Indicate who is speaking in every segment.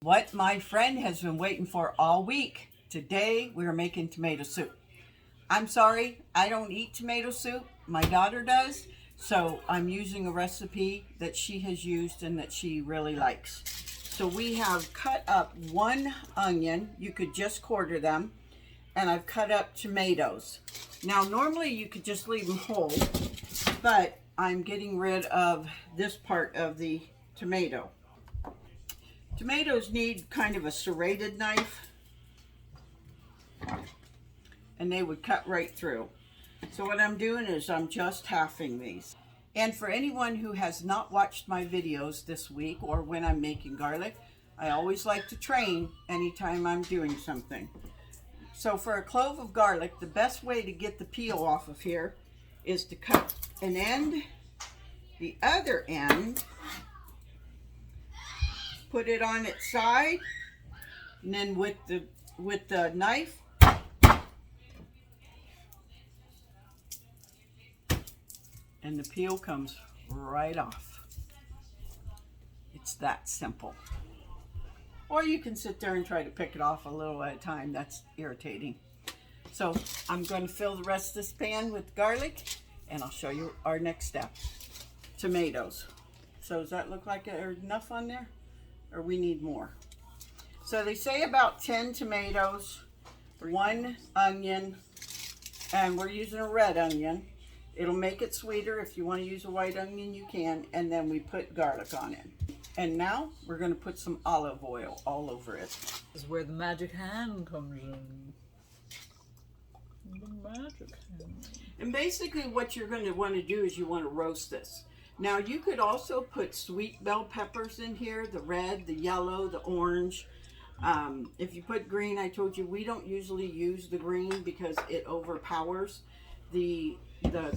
Speaker 1: What my friend has been waiting for all week. Today we are making tomato soup. I'm sorry, I don't eat tomato soup. My daughter does. So I'm using a recipe that she has used and that she really likes. So we have cut up one onion. You could just quarter them. And I've cut up tomatoes. Now normally you could just leave them whole, but I'm getting rid of this part of the tomato. Tomatoes need kind of a serrated knife, and they would cut right through. So what I'm doing is I'm just halving these. And for anyone who has not watched my videos this week or when I'm making garlic, I always like to train anytime I'm doing something. So for a clove of garlic, the best way to get the peel off of here is to cut an end, the other end, put it on its side, and then with the knife, and the peel comes right off. It's that simple. Or you can sit there and try to pick it off a little at a time. That's irritating. So I'm going to fill the rest of this pan with garlic, and I'll show you our next step. Tomatoes. So does that look like enough on there? Or we need more? So they say about 10 tomatoes, 1 onion, and we're using a red onion. It'll make it sweeter. If you want to use a white onion, you can. And then we put garlic on it. And now we're going to put some olive oil all over it.
Speaker 2: This is where the magic hand comes in. The magic hand.
Speaker 1: And basically what you're going to want to do is you want to roast this. Now you could also put sweet bell peppers in here, the red, the yellow, the orange. If you put green, I told you we don't usually use the green because it overpowers. The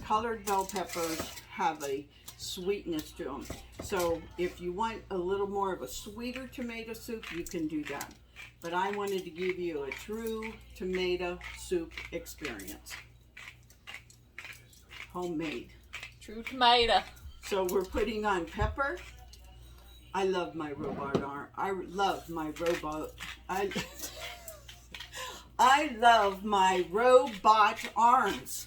Speaker 1: colored bell peppers have a sweetness to them. So if you want a little more of a sweeter tomato soup, you can do that. But I wanted to give you a true tomato soup experience. Homemade.
Speaker 2: True tomato.
Speaker 1: So we're putting on pepper. I love my robot arm. I love my robot. I love my robot arms.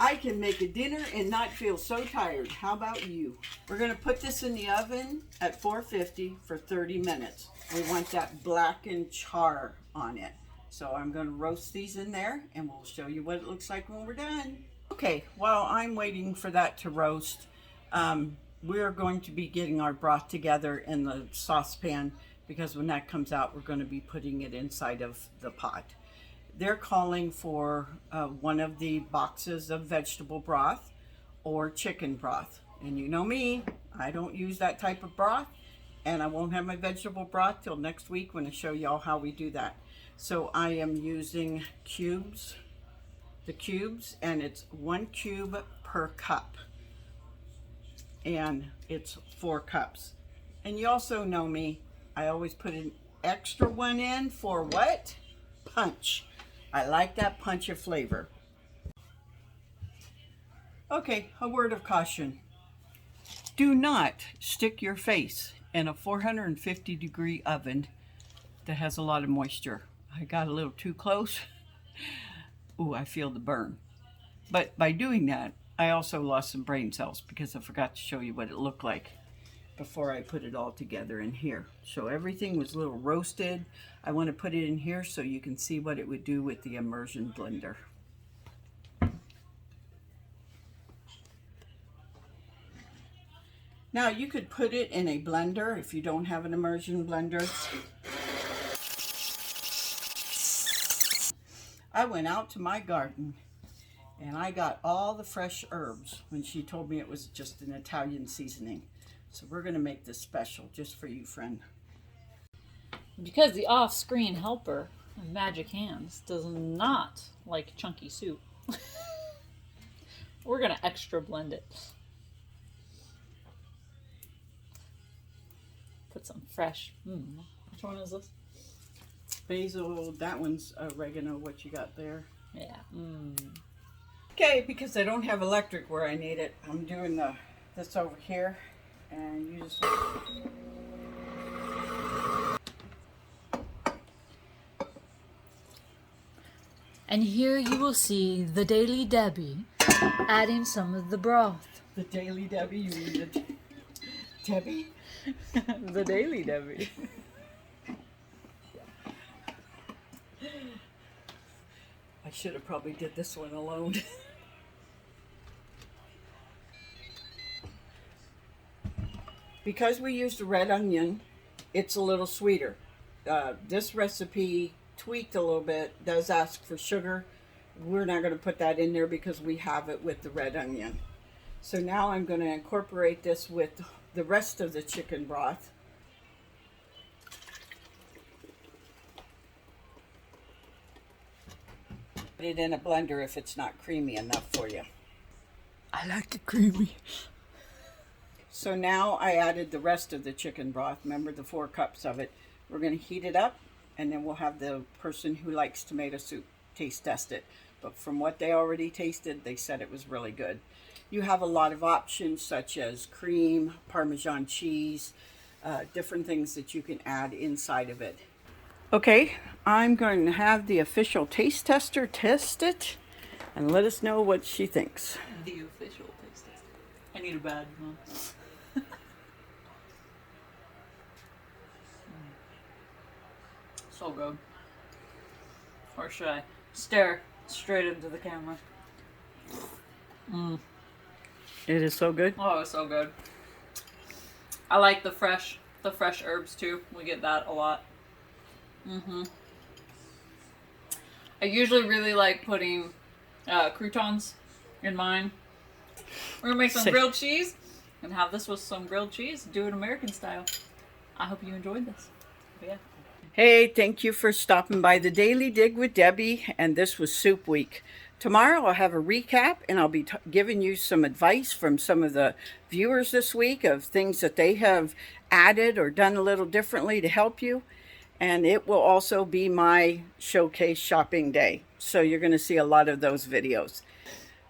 Speaker 1: I can make a dinner and not feel so tired. How about you? We're going to put this in the oven at 450 for 30 minutes. We want that blackened char on it. So I'm going to roast these in there and we'll show you what it looks like when we're done. Okay, while I'm waiting for that to roast, we're going to be getting our broth together in the saucepan because when that comes out, we're going to be putting it inside of the pot. They're calling for one of the boxes of vegetable broth or chicken broth. And you know me, I don't use that type of broth, and I won't have my vegetable broth till next week when I show y'all how we do that. So I am using the cubes, and it's 1 cube per cup. And it's 4 cups. And you also know me, I always put an extra one in for what? Punch. I like that punch of flavor. Okay, a word of caution. Do not stick your face in a 450-degree oven that has a lot of moisture. I got a little too close. Ooh, I feel the burn. But by doing that, I also lost some brain cells because I forgot to show you what it looked like before I put it all together in here. So everything was a little roasted. I want to put it in here so you can see what it would do with the immersion blender. Now you could put it in a blender if you don't have an immersion blender. I went out to my garden and I got all the fresh herbs when she told me it was just an Italian seasoning. So we're going to make this special just for you, friend.
Speaker 2: Because the off-screen helper, Magic Hands, does not like chunky soup. We're going to extra blend it. Put some fresh, which one is this?
Speaker 1: Basil, that one's oregano, what you got there.
Speaker 2: Yeah.
Speaker 1: Okay, because I don't have electric where I need it, I'm doing this over here. And you just
Speaker 2: And here you will see the Daily Debbie adding some of the broth.
Speaker 1: The Daily Debbie, you mean the Debbie?
Speaker 2: The Daily Debbie.
Speaker 1: I should have probably did this one alone. Because we used a red onion, it's a little sweeter. This recipe, tweaked a little bit, does ask for sugar. We're not going to put that in there because we have it with the red onion. So now I'm going to incorporate this with the rest of the chicken broth. Put it in a blender if it's not creamy enough for you.
Speaker 2: I like it creamy.
Speaker 1: So now I added the rest of the chicken broth. Remember the 4 cups of it. We're going to heat it up, and then we'll have the person who likes tomato soup taste test it. But from what they already tasted, they said it was really good. You have a lot of options such as cream, Parmesan cheese, different things that you can add inside of it. Okay, I'm going to have the official taste tester test it and let us know what she thinks.
Speaker 2: The official taste tester. I need a badge, Mom. So good. Or should I stare straight into the camera?
Speaker 1: It is so good.
Speaker 2: Oh, it's so good. I like the fresh herbs too. We get that a lot. I usually really like putting croutons in mine. We're gonna make some grilled cheese and have this with some grilled cheese. Do it American style. I hope you enjoyed this. But yeah.
Speaker 1: Hey, thank you for stopping by the Daily Dig with Debbie, and this was Soup Week. Tomorrow I'll have a recap, and I'll be giving you some advice from some of the viewers this week of things that they have added or done a little differently to help you. And it will also be my showcase shopping day. So you're going to see a lot of those videos.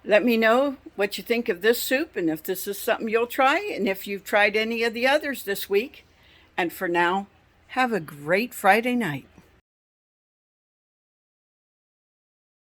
Speaker 1: Let me know what you think of this soup and if this is something you'll try and if you've tried any of the others this week. And for now, have a great Friday night.